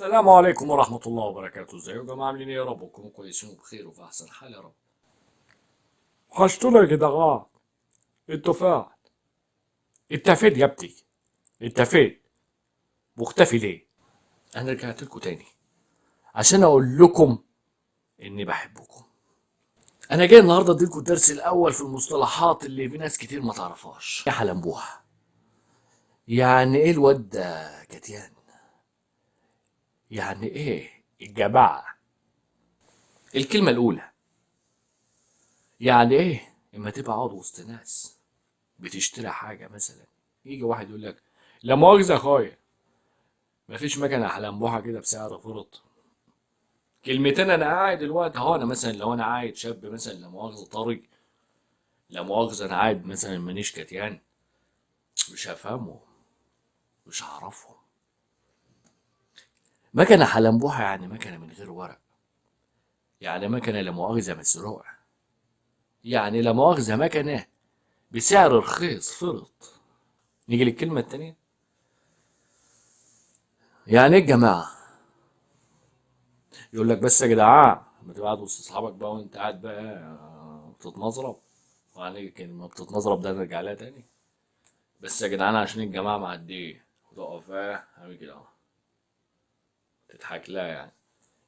السلام عليكم ورحمة الله وبركاته. ازيكم يا جماعة؟ عاملين ايه؟ يا رب تكونوا كويسين وبخير وفي أحسن حال يا رب. وحشتونا يا جدعان. انتوا فين؟ انت فين يا ابني؟ انت فين؟ مختفي ليه؟ أنا رجعت لكم تاني عشان أقول لكم إني بحبكم. أنا جاي النهاردة أديلكم الدرس الأول في المصطلحات اللي في ناس كتير ما تعرفهاش. يا حلنبوها، يعني إيه الواد ده كتيان؟ يعني إيه الجماعة؟ الكلمة الأولى، يعني إيه إما تبقى قاعد وسط ناس بتشتري حاجة مثلا، يجي واحد يقول لك لا مؤاخذة يا اخويا، مفيش مكنة حلنبوحة كده بسعر فرط. كلمتين. انا قاعد دلوقتي اهو، انا مثلا لو انا قاعد شاب مثلا لا مؤاخذة طري، لا مؤاخذة انا قاعد مثلا مانيش كتيان، مش هفهمه، مش هعرفهم. مكنة حلنبوحة يعني مكنة من غير ورق، يعني مكنة لا مؤاخذة مسروقة، يعني لا مؤاخذة مكنة بسعر رخيص فرط. نيجي للكلمة التانية، يعني ايه الجماعة؟ يقول لك بس يا جدعان لما تبقى قاعد وسط اصحابك بقى وانت قاعد بقى بتتنظرب، وعليك كلمة بتتنظرب ده نرجع لها تاني. بس يا جدعان عشان الجماعة معدية وتقف عامل كده اهو، تضحك لها يعني.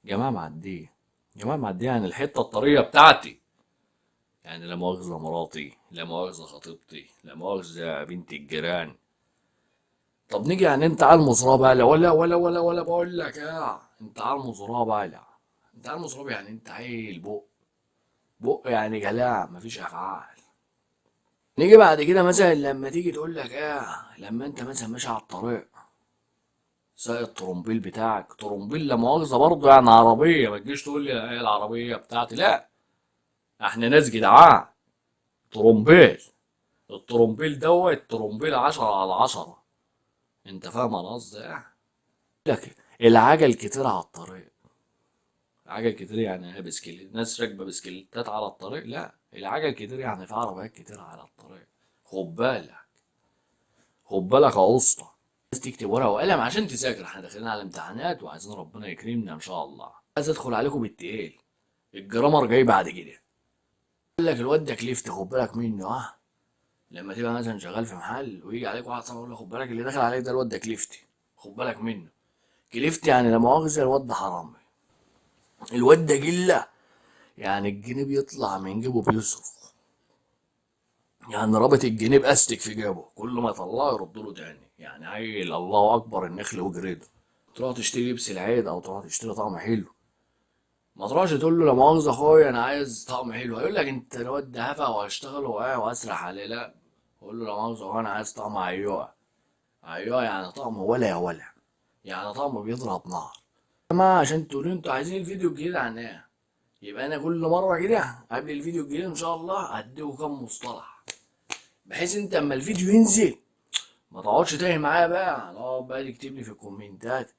جماعة معدية، جماعة معدية يعني الحتة الطرية بتاعتي، يعني لا مؤاخذة مراتي، لا مؤاخذة خطيبتي، لا مؤاخذة بنت الجيران. طب نيجي يعني انت على المزرعة بقى، لا ولا بقول لك انت على المزرعة بقى، لا انت على المزرعة يعني انت عيل بق، بق يعني كلام مفيش افعال. نيجي بعد كده مثلا لما تيجي تقول لك لما انت مثلا ماشي على الطريق، سايق الطرومبيل بتاعك، طرومبيل لا مؤاخذة برضه يعني عربية، ما تجيش تقول لي ايه العربية بتاعتي، لا احنا ناس جدعان. طرومبيل، الطرومبيل دوت طرومبيل 10/10. انت فاهم انا قصدي لك العجل كتير على الطريق، عجل كتير يعني ايه؟ بسكليت، ناس راكبة بسكليتات على الطريق، لا العجل كتير يعني في عربيات كتير على الطريق. خد بالك، خد بالك يا اسطى. عايز تكتب ورقة وقلم عشان تذاكر، احنا داخلين على امتحانات وعايزين ربنا يكرمنا ان شاء الله. عايز ادخل عليكم بالتقيل، الجرامر جاي بعد كده. يقول لك الواد ده كليفت، خد بالك منه لما تبقى مثلا شغال في محل ويجي عليك واحد صاحبك يقول لك خد بالك اللي داخل عليك ده الواد ده كليفتي، خد بالك منه. كليفتي يعني لا مؤاخذة الواد ده حرامي، الواد ده جلة، يعني الجنيه بيطلع من جيبه بيصرخ، يعني رابط الجنيه باستك في جيبه، كل ما يطلعه يرد له تاني، يعني عيل الله اكبر النخل وجريده. تروح تشتري لبس العيد او تروح تشتري طعم حلو، ما تروحش تقول له لا مؤاخذة اخويا انا عايز طقم حلو، هيقول لك انت الواد ده هفا وهشتغل واسرح عليه، لا قول له لا مؤاخذة اخويا انا عايز طقم عيوه. عيوه يعني طقم ولا يا ولا، يعني طقم بيضرب نار. يا جماعة عشان تقولوا انتوا عايزين الفيديو الجديد عن ايه، يبقى انا كل مرة كده قبل الفيديو الجديد ان شاء الله هديكوا كام مصطلح، بحيث انت اما الفيديو ينزل ما تقعدش تايه معايا بقى، تقعد بقى تكتب لي في الكومنتات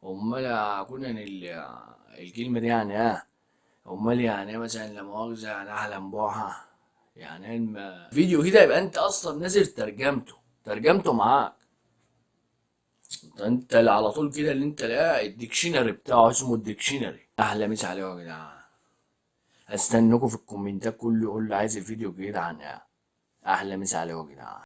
امال اكون انا الكلمة دي يعني امال يعني ايه مثلا لا مؤاخذة يعني احلم بوحة، يعني فيديو كده يبقى انت اصلا نازل ترجمته، ترجمته معاك. انت اللي على طول كده اللي انت لا الديكشنري بتاعه اسمه الديكشنري. احلى مسا عليكم يا جدعان، هستناكم في الكومنتات كله يقول لي عايز الفيديو الجديد عن احلى مسا عليكم يا جدعان.